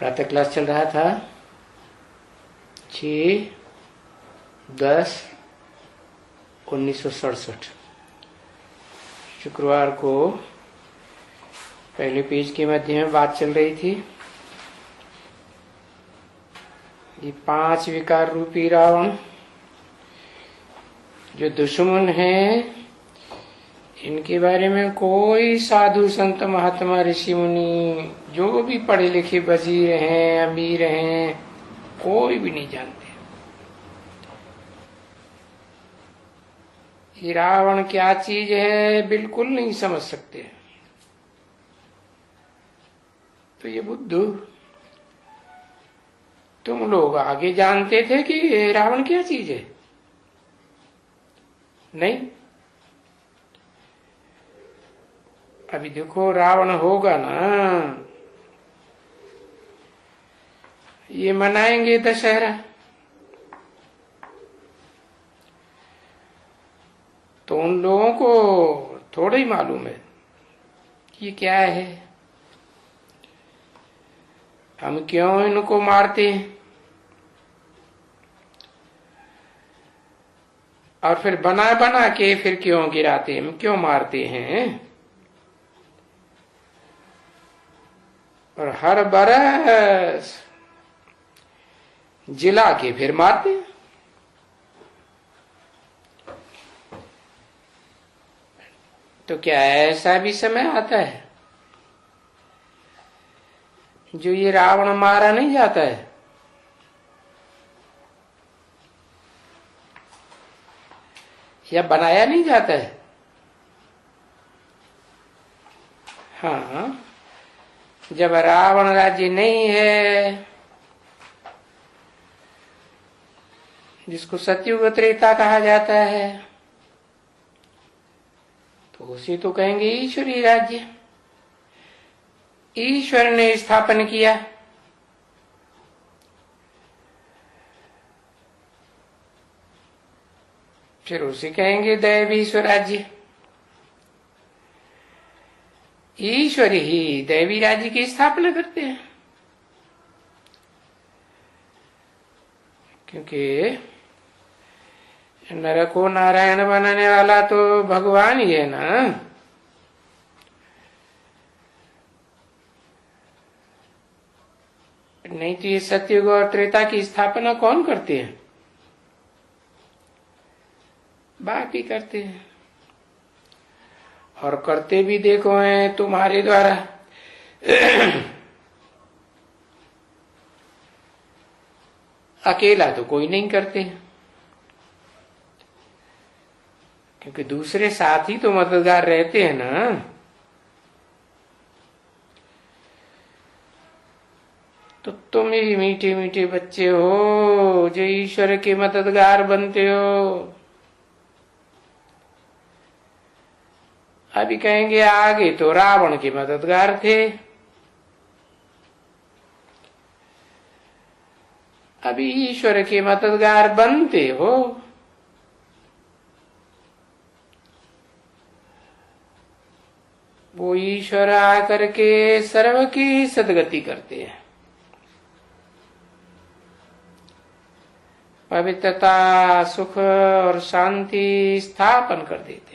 प्रातः क्लास चल रहा था 6/10/1967। शुक्रवार को पहले पेज के मध्य में बात चल रही थी। ये 5 विकार रूपी रावण जो दुश्मन है, इनके बारे में कोई साधु संत महात्मा ऋषि मुनि जो भी पढ़े लिखे वजीर हैं, अमीर हैं, कोई भी नहीं जानते। ये रावण क्या चीज है बिल्कुल नहीं समझ सकते। तो ये बुद्धू, तुम लोग आगे जानते थे कि रावण क्या चीज है? नहीं। अभी देखो रावण होगा ना, ये मनाएंगे दशहरा, तो उन लोगों को थोड़ा ही मालूम है कि क्या है, हम क्यों इनको मारते हैं और फिर बना बना के फिर क्यों गिराते हैं, क्यों मारते हैं। और हर बरस जिला के फिर मारते हैं। तो क्या ऐसा भी समय आता है जो ये रावण मारा नहीं जाता है? या बनाया नहीं जाता है? हाँ, जब रावण राज्य नहीं है, जिसको सतयुग त्रेता कहा जाता है, तो उसे तो कहेंगे ईश्वरी राज्य, ईश्वर ने स्थापन किया। फिर उसे कहेंगे दैवी स्वराज्य। ईश्वर ही दैवी राज्य की स्थापना करते हैं, क्योंकि नर को नारायण बनाने वाला तो भगवान ही है ना। नहीं तो ये सतयुग और त्रेता की स्थापना कौन करते हैं? बाप ही करते हैं। और करते भी देखो हैं तुम्हारे द्वारा। अकेला तो कोई नहीं करते, क्योंकि दूसरे साथी तो मददगार रहते हैं ना। तो तुम ही मीठे मीठे बच्चे हो जो ईश्वर के मददगार बनते हो। अभी कहेंगे आगे तो रावण के मददगार थे, अभी ईश्वर के मददगार बनते हो। वो ईश्वर आकर के सर्व की सदगति करते हैं, पवित्रता, सुख और शांति स्थापन कर देते हैं।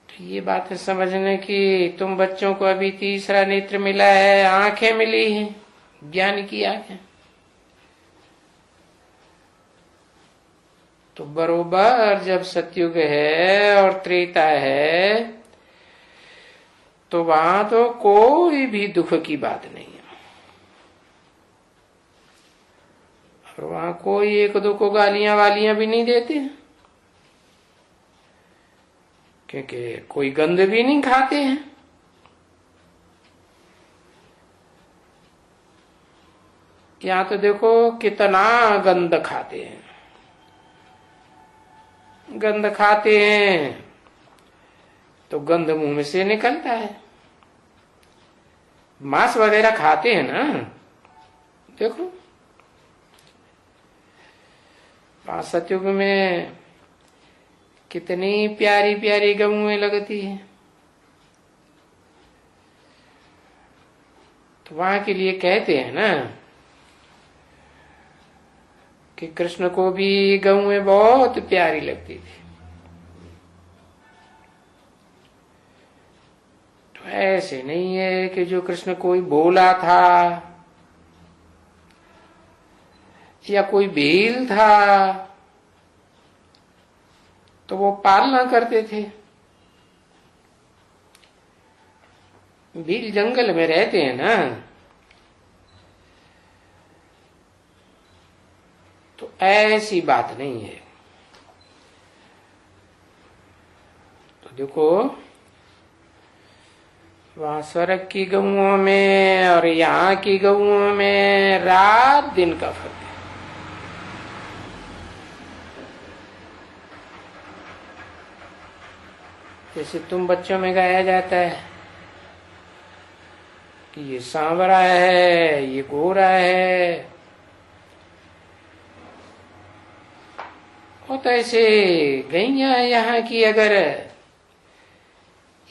ये बात है समझने की। तुम बच्चों को अभी तीसरा नेत्र मिला है, आंखें मिली हैं, ज्ञान की आंखें, तो बरोबर जब सतयुग है और त्रेता है तो वहां तो कोई भी दुख की बात नहीं है। और वहां कोई एक दो को गालियां वालियां भी नहीं देते, क्योंकि कोई गंद भी नहीं खाते हैं। यहां तो देखो कितना गंद खाते हैं। गंद खाते हैं तो गंद मुंह में से निकलता है। मांस वगैरह खाते हैं ना, देखो सतयुग में कितनी प्यारी प्यारी गऊएं लगती है। तो वहां के लिए कहते हैं ना कि कृष्ण को भी गौएं बहुत प्यारी लगती थी। तो ऐसे नहीं है कि जो कृष्ण कोई बोला था या कोई भील था तो वो पालना करते थे। भील जंगल में रहते हैं ना, तो ऐसी बात नहीं है। तो देखो वहां स्वर्ग की गऊओं में और यहाँ की गऊओं में रात दिन का फर्क है। जैसे तुम बच्चों में गाया जाता है कि ये सांवरा है, ये गोरा है, और तो ऐसे गैया यहाँ की अगर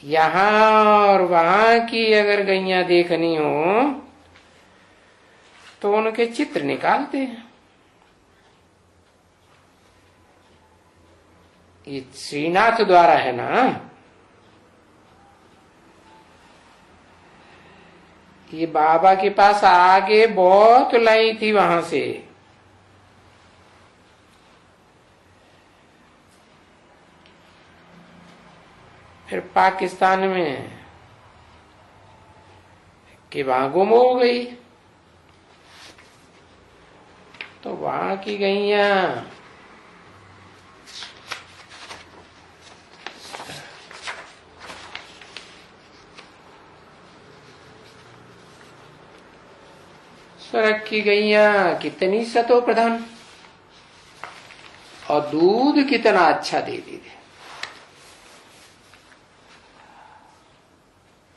यहाँ और वहां की अगर गैया देखनी हो तो उनके चित्र निकालते हैं। ये श्रीनाथ द्वारा है ना, ये बाबा के पास आगे बहुत लाई थी वहां से। फिर पाकिस्तान में कि वहां गुम हो गई, तो वहां की गैया स्वर्ग की गैया कितनी सतो प्रधान और दूध कितना अच्छा देती थी।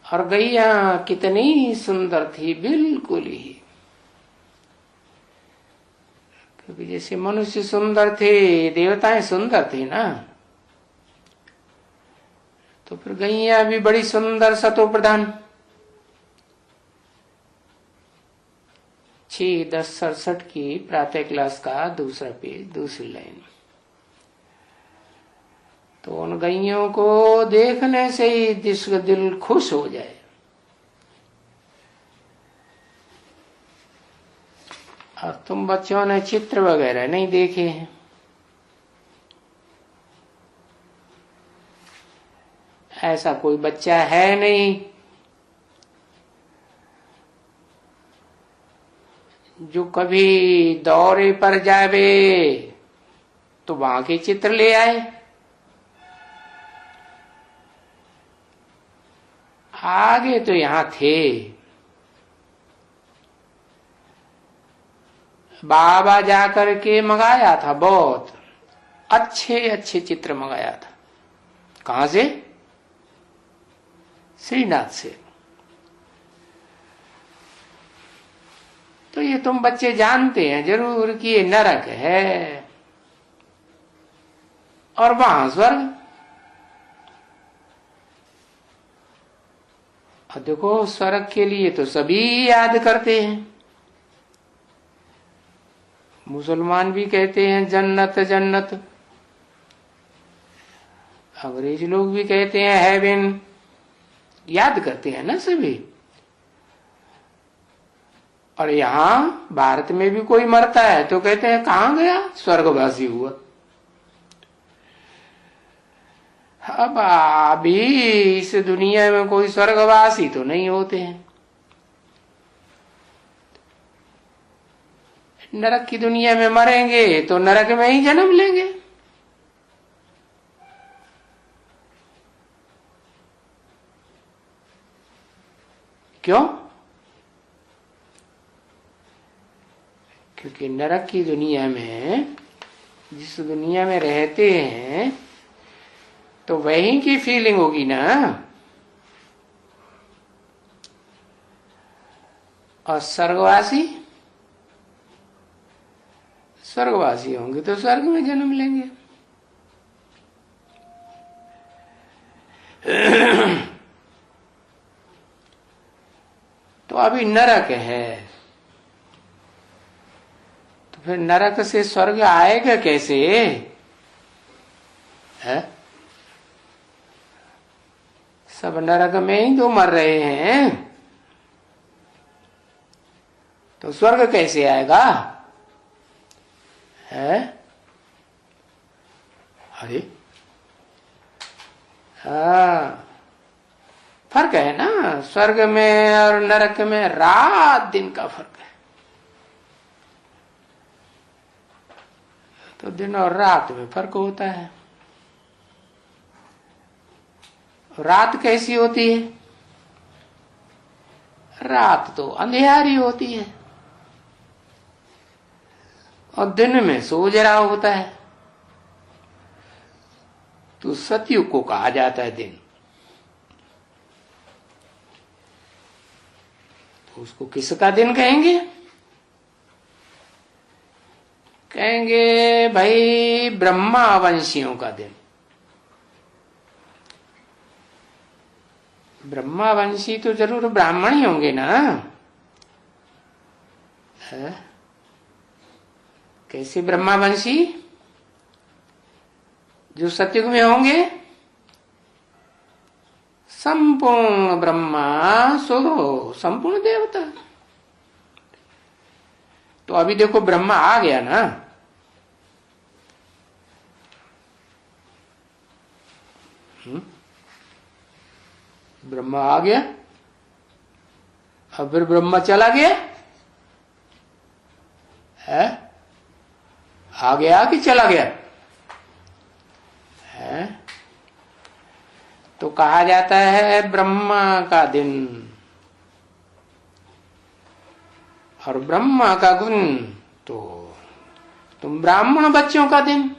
और गैया कितनी सुंदर थी, बिल्कुल ही, क्योंकि जैसे मनुष्य सुंदर थे, देवताएं सुंदर थे ना, तो फिर गैया भी बड़ी सुंदर सतो प्रधान। 6-10-67 की प्रातः क्लास का दूसरा पेज, दूसरी लाइन। तो उन गैयों को देखने से ही दिल खुश हो जाए। और तुम बच्चों ने चित्र वगैरह नहीं देखे हैं, ऐसा कोई बच्चा है नहीं जो कभी दौरे पर जावे तो वहां के चित्र ले आए। आगे तो यहां थे, बाबा जाकर के मंगाया था, बहुत अच्छे अच्छे चित्र मंगाया था। कहां से? श्रीनाथ से। तो ये तुम बच्चे जानते हैं जरूर कि ये नरक है और वहां स्वर्ग। और देखो स्वर्ग के लिए तो सभी याद करते हैं। मुसलमान भी कहते हैं जन्नत जन्नत, अंग्रेज लोग भी कहते हैं हेवन, याद करते हैं ना सभी। और यहां भारत में भी कोई मरता है तो कहते हैं कहां गया, स्वर्गवासी हुआ। अब अभी इस दुनिया में कोई स्वर्गवासी तो नहीं होते हैं। नरक की दुनिया में मरेंगे तो नरक में ही जन्म लेंगे। क्यों? क्योंकि नरक की दुनिया में, जिस दुनिया में रहते हैं, तो वहीं की फीलिंग होगी ना। और स्वर्गवासी, स्वर्गवासी होंगे तो स्वर्ग में जन्म लेंगे। तो अभी नरक है, तो फिर नरक से स्वर्ग आएगा कैसे है? सब नरक में ही तो मर रहे हैं, तो स्वर्ग कैसे आएगा है? अरे हाँ, फर्क है ना, स्वर्ग में और नरक में रात दिन का फर्क है। तो दिन और रात में फर्क होता है। रात कैसी होती है? रात तो अंधेरी होती है और दिन में सोजरा होता है। तो सतयुग को कहा जाता है दिन। तो उसको किसका दिन कहेंगे? कहेंगे भाई ब्रह्मावंशियों का दिन। ब्रह्मावंशी तो जरूर ब्राह्मण ही होंगे ना है? कैसे ब्रह्मावंशी? जो सतयुग में होंगे संपूर्ण ब्रह्मा सो संपूर्ण देवता। तो अभी देखो ब्रह्मा आ गया ना, ब्रह्मा आ गया, अब फिर ब्रह्मा चला गया है? आ गया कि चला गया है? तो कहा जाता है ब्रह्मा का दिन और ब्रह्मा का गुण तो तुम ब्राह्मण बच्चों का दिन।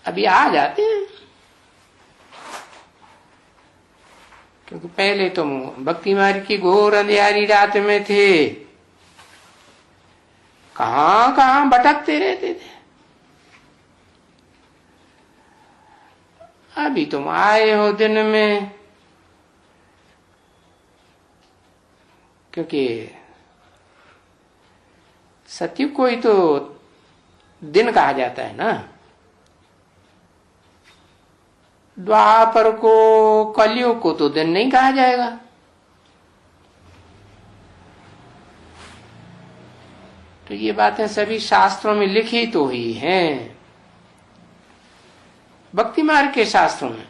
अभी आ जाते हैं, क्योंकि पहले तुम भक्ति मार्ग की घोर अंधियारी रात में थे, कहां कहां भटकते रहते थे। अभी तुम आए हो दिन में, क्योंकि सतयुग को ही तो दिन कहा जाता है ना। द्वापर को कलयुग को तो दिन नहीं कहा जाएगा। तो ये बातें सभी शास्त्रों में लिखी तो ही हैं, भक्ति मार्ग के शास्त्रों में,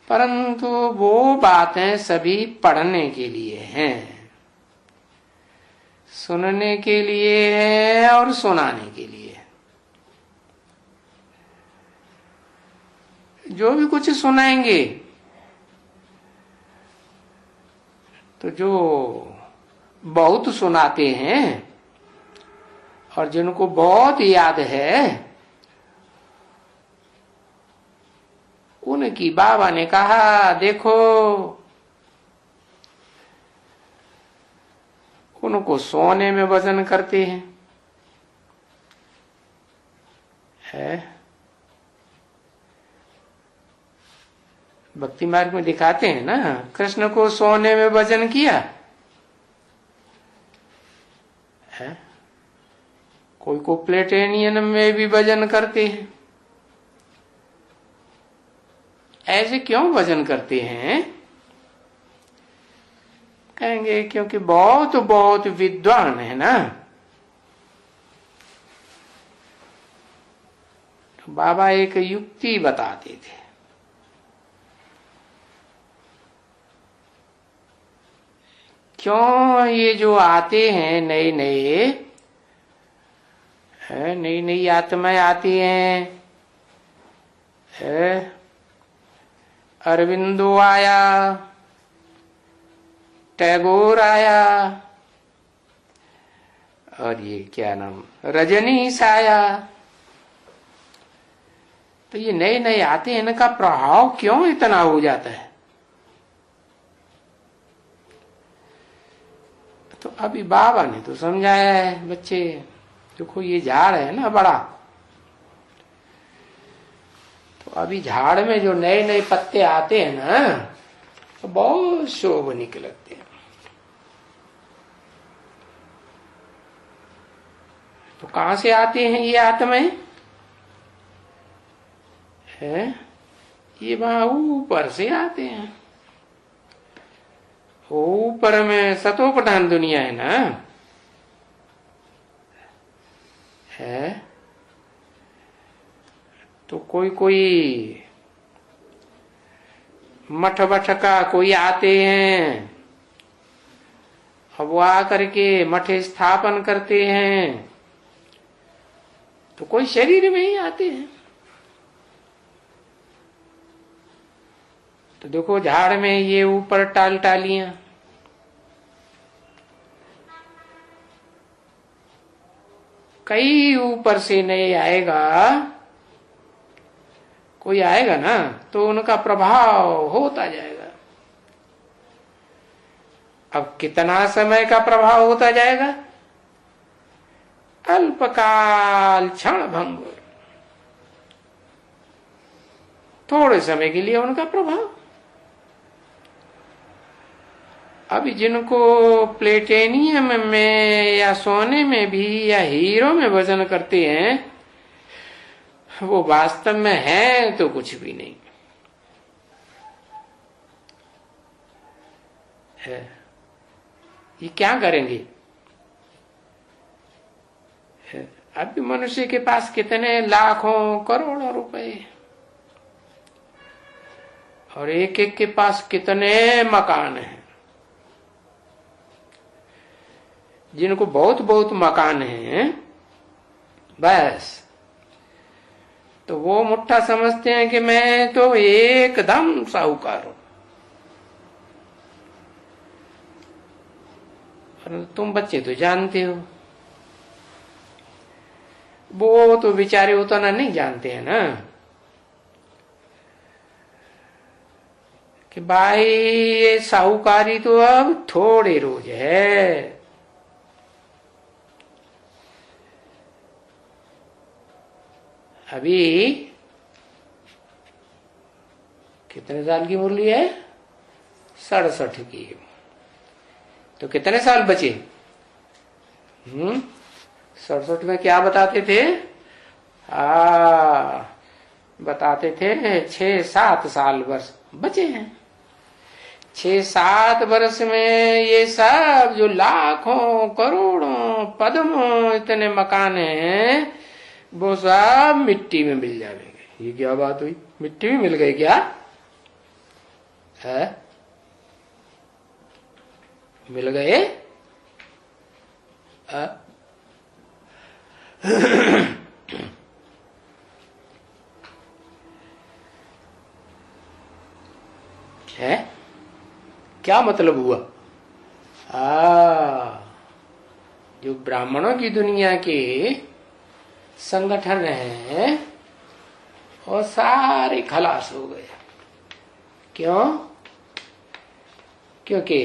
परंतु वो बातें सभी पढ़ने के लिए हैं, सुनने के लिए है और सुनाने के लिए। जो भी कुछ सुनाएंगे तो जो बहुत सुनाते हैं और जिनको बहुत याद है, उनकी बाबा ने कहा देखो उनको सोने में वजन करते हैं है? भक्ति मार्ग में दिखाते हैं ना, कृष्ण को सोने में वजन किया है? कोई को प्लेटेनियम में भी वजन करते हैं। ऐसे क्यों वजन करते हैं? कहेंगे क्योंकि बहुत बहुत विद्वान है ना। तो बाबा एक युक्ति बताते थे, क्यों ये जो आते हैं नए नई आत्माएं आती हैं, अरविंदो आया, टैगोर आया और ये क्या नाम रजनीश आया, तो ये नए आते हैं, इनका प्रभाव क्यों इतना हो जाता है? तो अभी बाबा ने तो समझाया है, बच्चे देखो ये जा रहे हैं ना बड़ा, तो अभी झाड़ में जो नए नए पत्ते आते हैं ना, तो बहुत शोभनीय लगते हैं। तो कहां से आते हैं ये आत्माएं? है ये वहां ऊपर से आते हैं। ऊपर में सतो प्रधान दुनिया है ना, है तो कोई कोई मठ वठ का कोई आते हैं, अब वो आकर के मठ स्थापन करते हैं, तो कोई शरीर में ही आते हैं। तो देखो झाड़ में ये ऊपर टाल टालियां, कई ऊपर से नए आएगा, कोई आएगा ना, तो उनका प्रभाव होता जाएगा। अब कितना समय का प्रभाव होता जाएगा? अल्पकाल क्षण भंगुर, थोड़े समय के लिए उनका प्रभाव। अभी जिनको प्लेटेनियम में या सोने में भी या हीरो में वजन करते हैं, वो वास्तव में है तो कुछ भी नहीं है। ये क्या करेंगे? अभी मनुष्य के पास कितने लाखों करोड़ों रुपए, और एक एक के पास कितने मकान हैं। जिनको बहुत बहुत मकान हैं बस, तो वो मुट्ठा समझते हैं कि मैं तो एकदम साहूकार हूं। तुम बच्चे तो जानते हो, वो तो बेचारे उतना नहीं जानते हैं ना कि भाई ये साहूकारी तो अब थोड़े रोज है। अभी कितने साल की मुरली है? 67 की। तो कितने साल बचे? 67 में क्या बताते थे? बताते थे 6-7 साल वर्ष बचे हैं। 6-7 वर्ष में ये सब जो लाखों करोड़ों पद्मों इतने मकान हैं, वो सब मिट्टी में मिल जाएंगे। ये क्या बात हुई? मिट्टी में मिल गए क्या? है? मिल गए? है? क्या मतलब हुआ? जो ब्राह्मणों की दुनिया के संगठन हैं और सारे खलास हो गए। क्यों? क्योंकि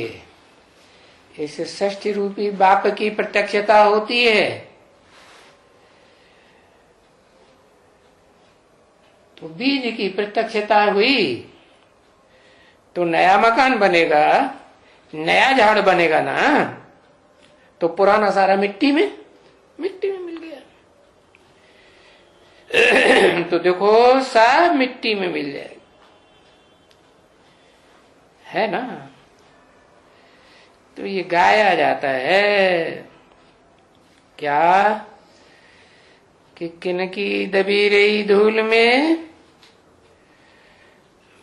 इस षष्ठी रूपी बाप की प्रत्यक्षता होती है, तो बीज की प्रत्यक्षता हुई तो नया मकान बनेगा, नया झाड़ बनेगा ना, तो पुराना सारा मिट्टी में मिल गया। तो देखो सब मिट्टी में मिल जाएगा, है ना। तो ये गाया जाता है क्या कि किनकी दबी रही धूल में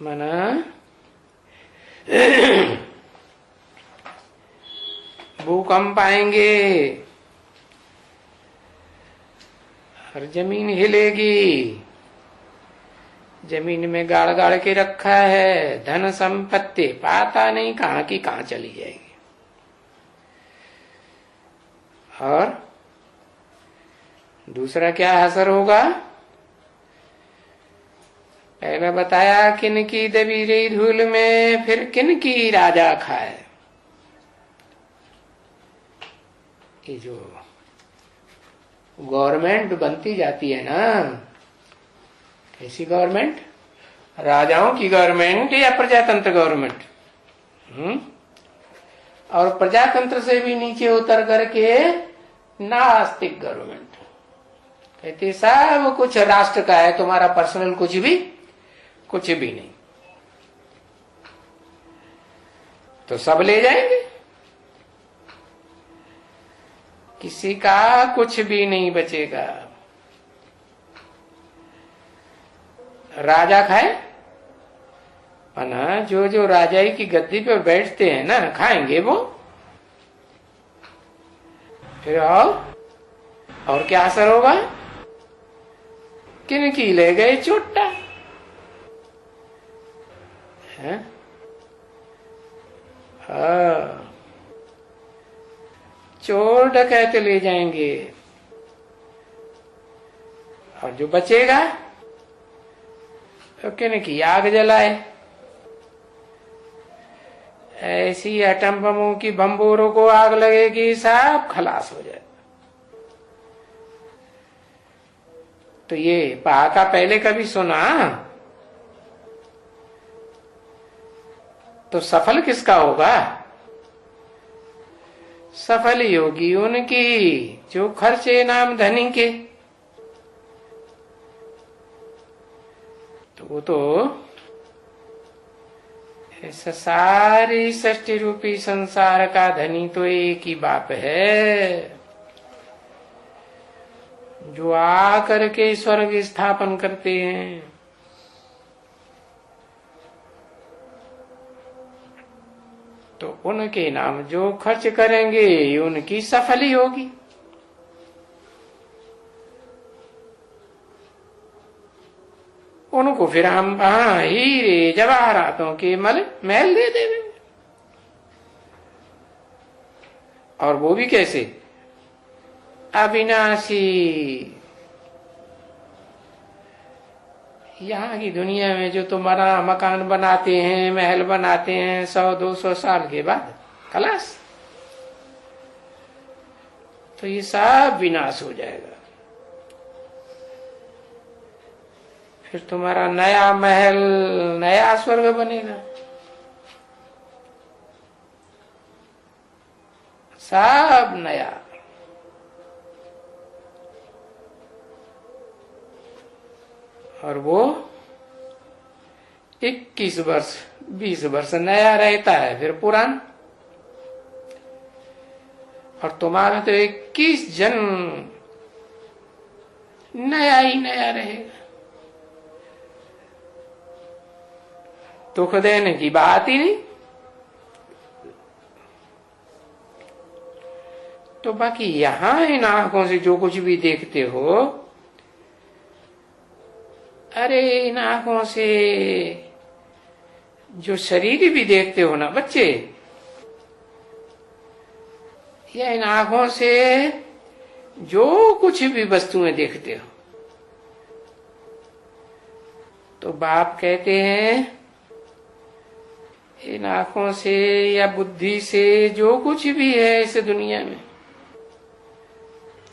मना भूकंप आएंगे और जमीन हिलेगी। जमीन में गाड़ गाड़ के रखा है धन संपत्ति, पता नहीं कहां की कहां चली जाएगी। और दूसरा क्या असर होगा? पहले बताया किनकी दबी रही धूल में, फिर किनकी राजा खाए। ये जो गवर्नमेंट बनती जाती है ना, कैसी गवर्नमेंट? राजाओं की गवर्नमेंट या प्रजातंत्र गवर्नमेंट? और प्रजातंत्र से भी नीचे उतर करके नास्तिक गवर्नमेंट। कहते सब कुछ राष्ट्र का है, तुम्हारा पर्सनल कुछ भी नहीं। तो सब ले जाएंगे, किसी का कुछ भी नहीं बचेगा। राजा खाए ना, जो राजाई की गद्दी पे बैठते हैं ना, खाएंगे वो। फिर और क्या असर होगा? किनकी ले गए चोटा है? चोर डकैते ले जाएंगे, और जो बचेगा तो किनकी आग जलाए। ऐसी एटम बमों की बम्बोरों को आग लगेगी, सब खलास हो जाए। तो ये पहाका पहले कभी सुना? तो सफल किसका होगा? सफल योगी उनकी जो खर्चे नाम धनी के। तो वो तो ऐसा सारी सृष्टि रूपी संसार का धनी तो एक ही बाप है, जो आकर के स्वर्ग स्थापन करते हैं। तो उनके नाम जो खर्च करेंगे उनकी सफली होगी। उनको फिर हम हीरे जवाहरातों के महल दे देंगे। और वो भी कैसे? अविनाशी। यहाँ की दुनिया में जो तुम्हारा मकान बनाते हैं, महल बनाते हैं, 100-200 साल के बाद खलास, तो ये सब विनाश हो जाएगा। फिर तुम्हारा नया महल, नया स्वर्ग बनेगा, सब नया। और वो 21 वर्ष 20 वर्ष नया रहता है, फिर पुराना। और तुम्हारा तो 21 जन्म नया ही नया रहेगा। दुख देने की बात ही नहीं। तो बाकी यहां इन आंखों से जो कुछ भी देखते हो, अरे इन आंखों से जो शरीर भी देखते हो ना बच्चे, या इन आंखों से जो कुछ भी वस्तुएं देखते हो, तो बाप कहते हैं इन आंखों से या बुद्धि से जो कुछ भी है इस दुनिया में,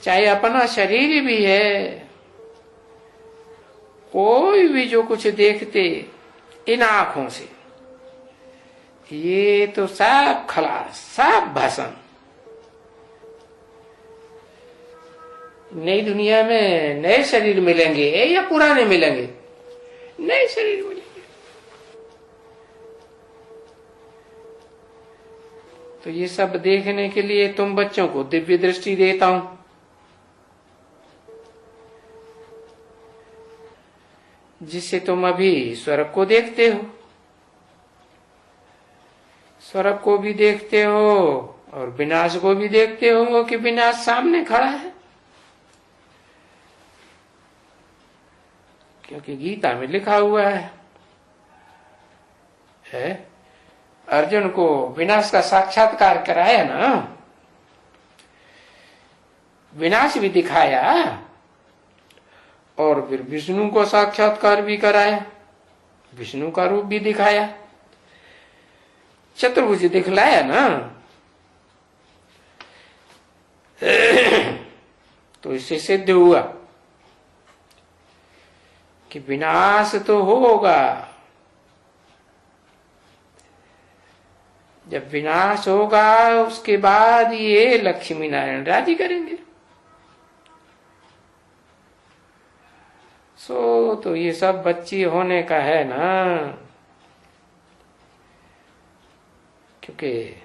चाहे अपना शरीर भी है, कोई भी जो कुछ देखते इन आंखों से, ये तो सब खलास, सब भस्म। नई दुनिया में नए शरीर मिलेंगे या पुराने मिलेंगे? नए शरीर मिलेंगे। तो ये सब देखने के लिए तुम बच्चों को दिव्य दृष्टि देता हूं, जिससे तुम अभी स्वर्ग को देखते हो, स्वर्ग को भी देखते हो और विनाश को भी देखते हो कि विनाश सामने खड़ा है। क्योंकि गीता में लिखा हुआ है अर्जुन को विनाश का साक्षात्कार कराया ना, विनाश भी दिखाया और फिर विष्णु को साक्षात्कार भी कराया, विष्णु का रूप भी दिखाया, चतुर्भुज दिखलाया ना। तो इससे सिद्ध हुआ कि विनाश तो होगा जब विनाश होगा उसके बाद ये लक्ष्मी नारायण राजी करेंगे। तो ये सब बच्ची होने का है ना, क्योंकि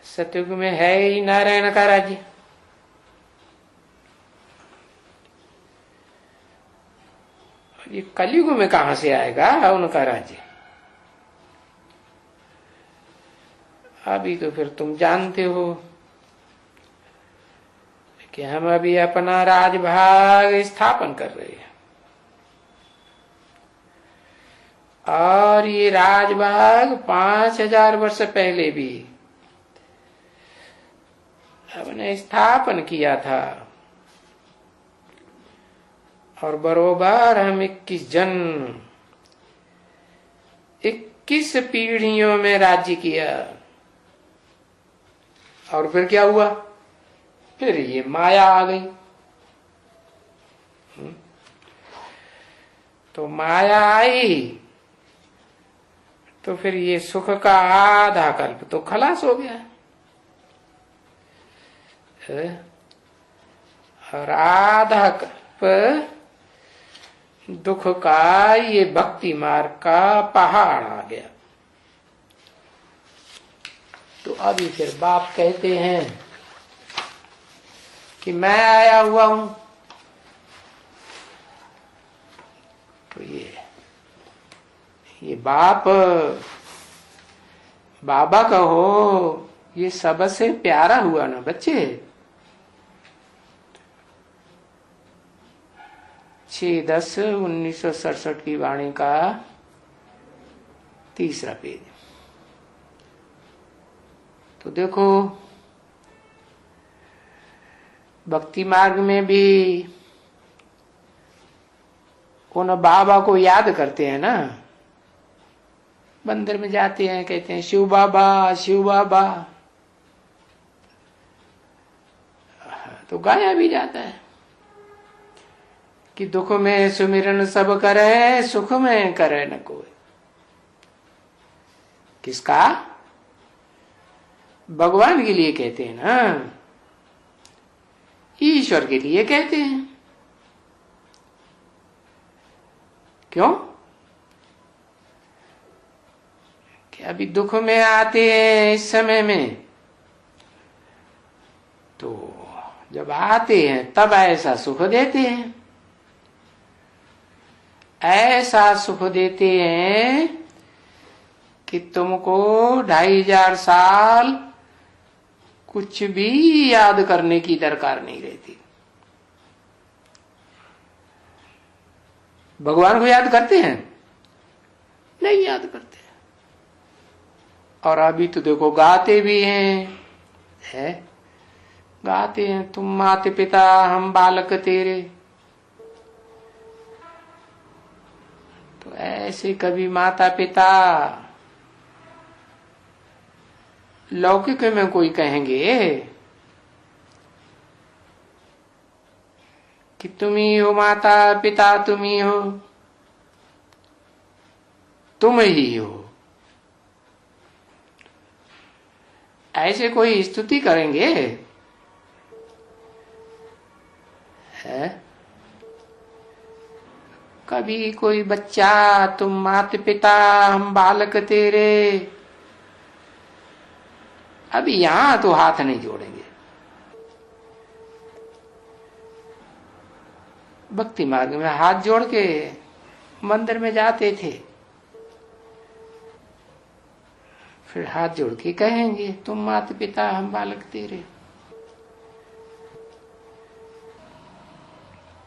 सतयुग में है ही नारायण का राज्य। ये कलयुग में कहां से आएगा उनका राज्य? अभी तो फिर तुम जानते हो कि हम अभी अपना राजभाग स्थापन कर रहे हैं, और ये राजभाग 5000 वर्ष पहले भी हमने स्थापन किया था, और बरोबर हम 21 पीढ़ियों में राज्य किया। और फिर क्या हुआ? फिर ये माया आ गई। तो माया आई तो फिर ये सुख का आधा कल्प तो खलास हो गया, और आधा कल्प दुख का ये भक्ति मार्ग का पहाड़ आ गया। तो अभी फिर बाप कहते हैं कि मैं आया हुआ हूं। तो ये बाप बाबा कहो, ये सबसे प्यारा हुआ ना बच्चे। 6/10/1967 की वाणी का 3रा पेज। तो देखो, भक्ति मार्ग में भी उन बाबा को याद करते हैं ना। मंदिर में जाते हैं, कहते हैं शिव बाबा शिव बाबा, तो गाया भी जाता है कि दुख में सुमिरन सब करे, सुख में करे न कोई। किसका? भगवान के लिए कहते हैं ना, ईश्वर के लिए कहते हैं। क्यों? कि अभी दुख में आते हैं इस समय में, तो जब आते हैं तब ऐसा सुख देते हैं, ऐसा सुख देते हैं कि तुमको 2500 साल कुछ भी याद करने की दरकार नहीं रहती। भगवान को याद करते हैं? नहीं याद करते। और अभी तो देखो गाते भी हैं, गाते हैं तुम माते पिता हम बालक तेरे। तो ऐसे कभी माता पिता लौकिक में कोई कहेंगे कि तुम ही हो माता पिता, तुम ही हो, तुम ही हो, ऐसे कोई स्तुति करेंगे? है? कभी कोई बच्चा तुम माता पिता हम बालक तेरे, अभी यहां तो हाथ नहीं जोड़ेंगे। भक्ति मार्ग में हाथ जोड़ के मंदिर में जाते थे, फिर हाथ जोड़ के कहेंगे तुम माता पिता हम बालक तेरे।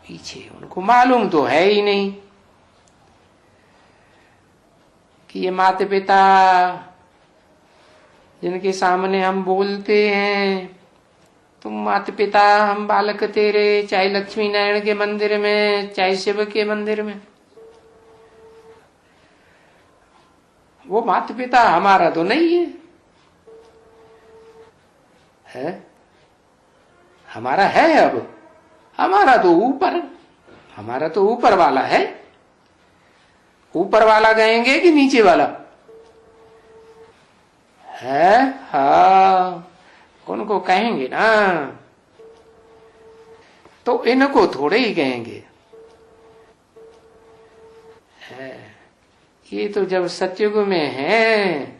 पीछे उनको मालूम तो है ही नहीं कि ये माता पिता जिनके सामने हम बोलते हैं तुम माता पिता हम बालक तेरे, चाहे लक्ष्मी नारायण के मंदिर में चाहे शिव के मंदिर में, वो माता पिता हमारा तो नहीं है? हमारा है। अब हमारा तो ऊपर, हमारा तो ऊपर वाला है। ऊपर वाला कहेंगे कि नीचे वाला है, हाँ उनको कहेंगे ना, तो इनको थोड़े ही कहेंगे। है ये तो जब सतयुग में हैं,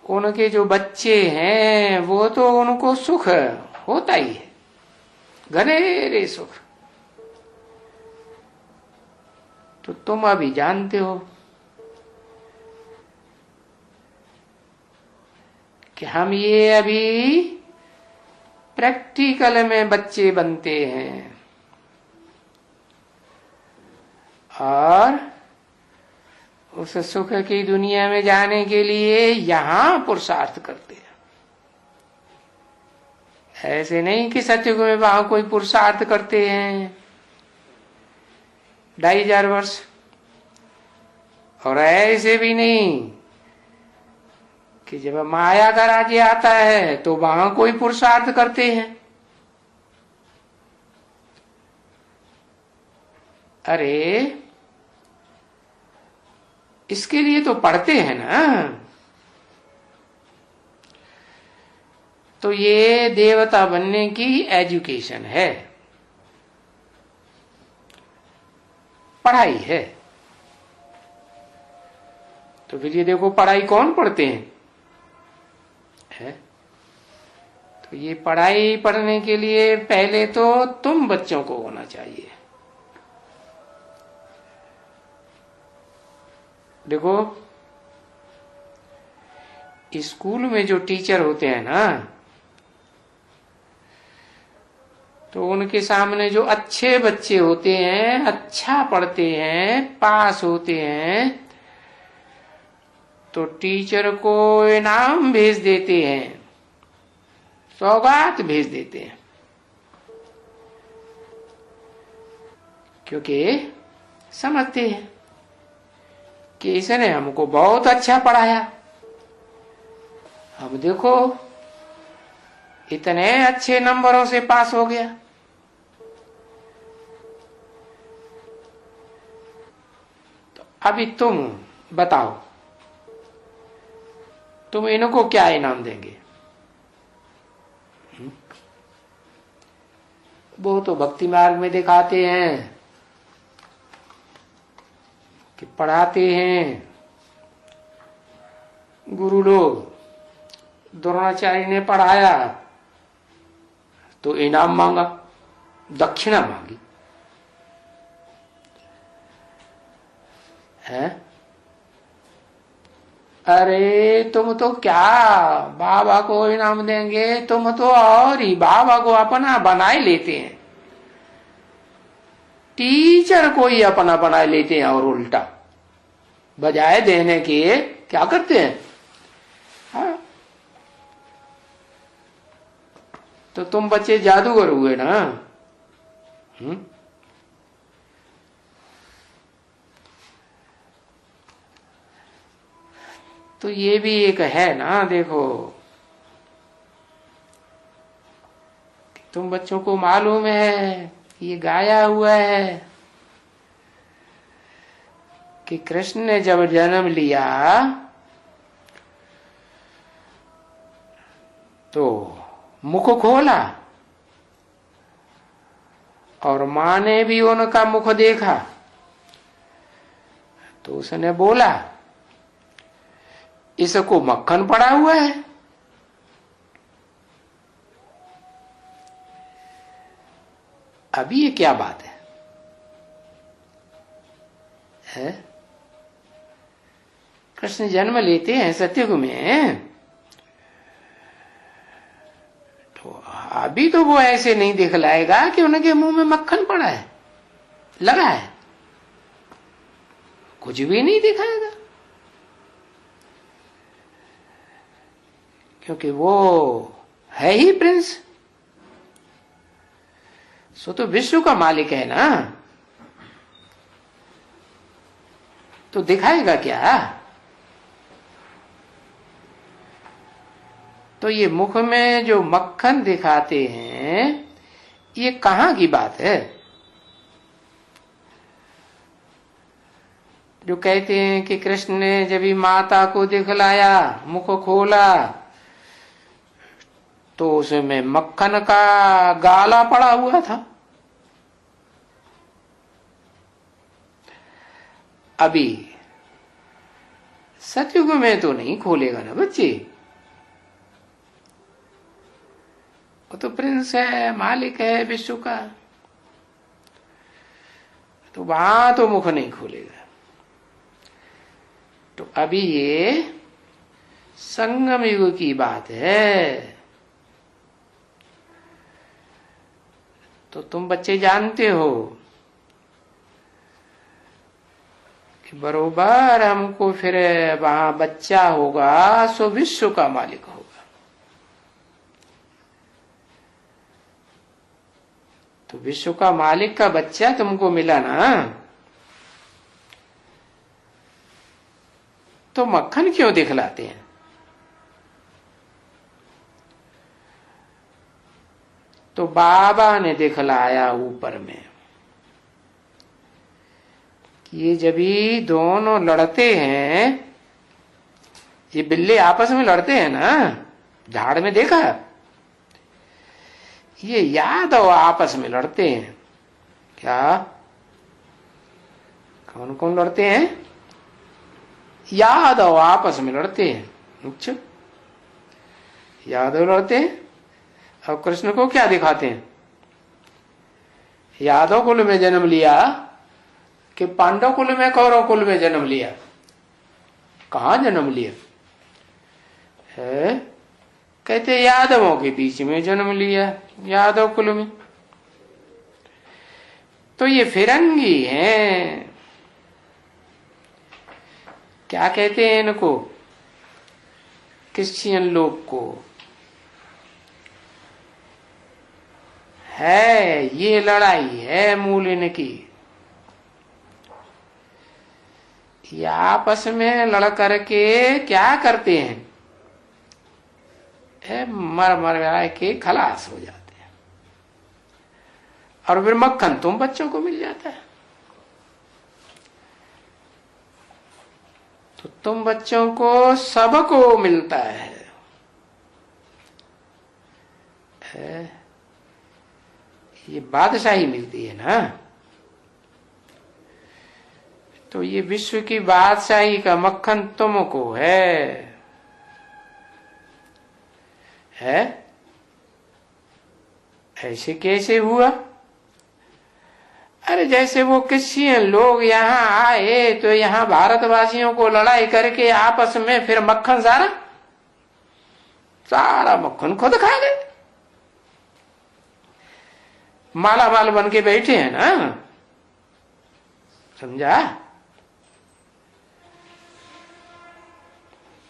उनके जो बच्चे हैं वो तो उनको सुख होता ही है, घनेरे सुख। तो तुम अभी जानते हो कि हम ये अभी प्रैक्टिकल में बच्चे बनते हैं और उस सुख की दुनिया में जाने के लिए यहां पुरुषार्थ करते हैं। ऐसे नहीं कि सतयुग में वहां कोई पुरुषार्थ करते हैं 2500 वर्ष, और ऐसे भी नहीं कि जब माया का राज्य आता है तो वहां कोई पुरुषार्थ करते हैं। अरे इसके लिए तो पढ़ते हैं ना। तो ये देवता बनने की एजुकेशन है, पढ़ाई है। तो फिर ये देखो पढ़ाई कौन पढ़ते हैं, है? तो ये पढ़ाई पढ़ने के लिए पहले तो तुम बच्चों को होना चाहिए। देखो स्कूल में जो टीचर होते हैं ना, तो उनके सामने जो अच्छे बच्चे होते हैं, अच्छा पढ़ते हैं, पास होते हैं, तो टीचर को इनाम भेज देते हैं, सौगात भेज देते हैं, क्योंकि समझते हैं कि इसने हमको बहुत अच्छा पढ़ाया। अब देखो इतने अच्छे नंबरों से पास हो गया। तो अभी तुम बताओ, तुम इनको क्या इनाम देंगे? वो तो भक्ति मार्ग में दिखाते हैं कि पढ़ाते हैं गुरु लोग, द्रोणाचार्य ने पढ़ाया तो इनाम मांगा, दक्षिणा मांगी, है? अरे तुम तो क्या बाबा को इनाम देंगे, तुम तो और ही बाबा को अपना बनाए लेते हैं, टीचर को ही अपना बनाए लेते हैं, और उल्टा बजाय देने के क्या करते हैं? हाँ? तो तुम बच्चे जादूगर हुए ना। तो ये भी एक है ना, देखो तुम बच्चों को मालूम है, ये गाया हुआ है कि कृष्ण ने जब जन्म लिया तो मुख खोला और मां ने भी उनका मुख देखा, तो उसने बोला इसको मक्खन पड़ा हुआ है। अभी ये क्या बात है? कृष्ण जन्म लेते हैं सतयुग में, तो अभी तो वो ऐसे नहीं दिखलाएगा कि उनके मुंह में मक्खन पड़ा है, लगा है, कुछ भी नहीं दिखाएगा, क्योंकि वो है ही प्रिंस, सो तो विश्व का मालिक है ना, तो दिखाएगा क्या? तो ये मुख में जो मक्खन दिखाते हैं, ये कहां की बात है? जो कहते हैं कि कृष्ण ने जब भी माता को दिखलाया, मुख खोला, तो उसमें मक्खन का गाला पड़ा हुआ था। अभी सतयुग में तो नहीं खोलेगा ना बच्चे, वो तो प्रिंस है, मालिक है विश्व का, तो वहां तो मुख नहीं खोलेगा। तो अभी ये संगम युग की बात है। तो तुम बच्चे जानते हो कि बरोबर हमको फिर वहां बच्चा होगा सो विश्व का मालिक होगा। तो विश्व का मालिक का बच्चा तुमको मिला ना, तो मक्खन क्यों दिखलाते हैं? तो बाबा ने दिखलाया ऊपर में कि ये जब भी दोनों लड़ते हैं, ये बिल्ली आपस में लड़ते हैं ना, झाड़ में देखा, ये यादव आपस में लड़ते हैं। क्या? कौन कौन लड़ते हैं? यादव आपस में लड़ते हैं। अच्छा, यादव लड़ते हैं। अब कृष्ण को क्या दिखाते हैं? यादव कुल में जन्म लिया कि पांडव कुल में, कौरव कुल में जन्म लिया? कहां जन्म लिया है? कहते यादवों के बीच में जन्म लिया, यादव कुल में। तो ये फिरंगी हैं। क्या कहते हैं इनको? क्रिश्चियन लोग को है ये लड़ाई है मूल इनकी। ये आपस में लड़ करके क्या करते हैं? मर मर के खलास हो जाते हैं, और फिर मक्खन तुम बच्चों को मिल जाता है। तो तुम बच्चों को सबको मिलता है। ये बादशाही मिलती है ना। तो ये विश्व की बादशाही का मक्खन तुमको है। ऐसे कैसे हुआ? अरे जैसे वो क्रिश्चियन लोग यहाँ आए तो यहाँ भारतवासियों को लड़ाई करके आपस में फिर मक्खन सारा मक्खन खुद खा गए। माला माल बन के बैठे हैं ना, समझा?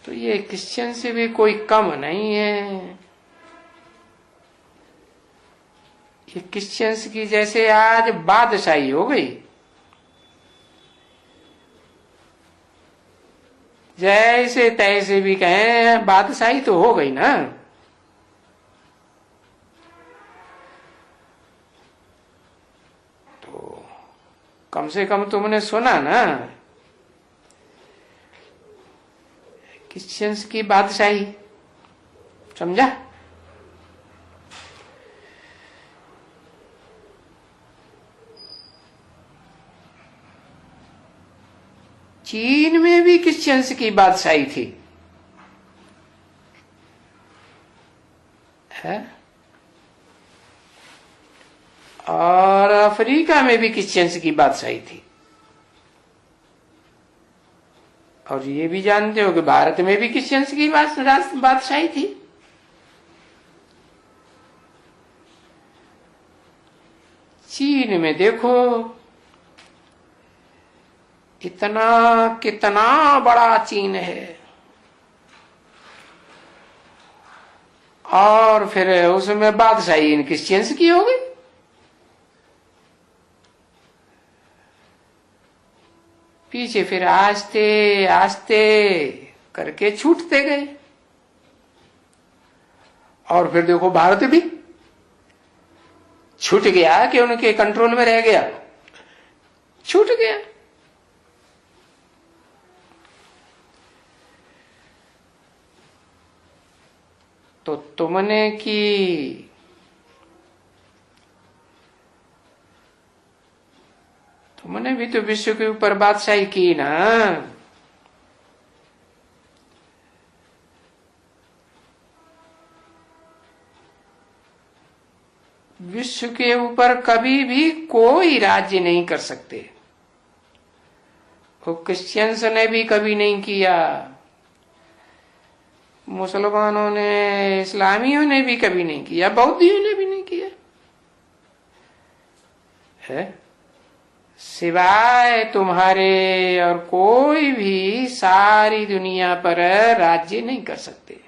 तो ये क्रिश्चियन से भी कोई कम नहीं है। ये क्रिश्चियंस की जैसे आज बादशाही हो गई, जैसे तैसे भी कहें बादशाही तो हो गई ना। तो कम से कम तुमने सुना ना क्रिश्चियंस की बादशाही, समझा? चीन में भी क्रिश्चियंस की बादशाही थी, है? और अफ्रीका में भी क्रिश्चियंस की बादशाही थी। और ये भी जानते हो कि भारत में भी क्रिश्चियंस की बादशाही थी। चीन में देखो इतना कितना बड़ा चीन है, और फिर उसमें बादशाही इन क्रिश्चियंस की हो गई। पीछे फिर आस्ते आस्ते करके छूटते गए, और फिर देखो भारत भी छूट गया कि उनके कंट्रोल में रह गया, छूट गया। तो तुमने की, तुमने भी तो विश्व के ऊपर बादशाही की ना। विश्व के ऊपर कभी भी कोई राज्य नहीं कर सकते। वो क्रिश्चियंस ने भी कभी नहीं किया, मुसलमानों ने, इस्लामियों ने भी कभी नहीं किया, बौद्धियों ने भी नहीं किया है। सिवाय तुम्हारे और कोई भी सारी दुनिया पर राज्य नहीं कर सकते,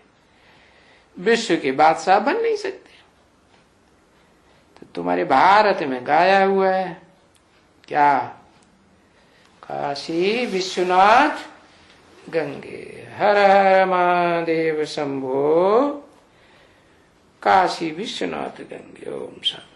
विश्व के बादशाह बन नहीं सकते। तो तुम्हारे भारत में गाया हुआ है क्या, काशी विश्वनाथ गंगे, हर हर महादेव शंभो, काशी विश्वनाथ गंगे। ओम शांति।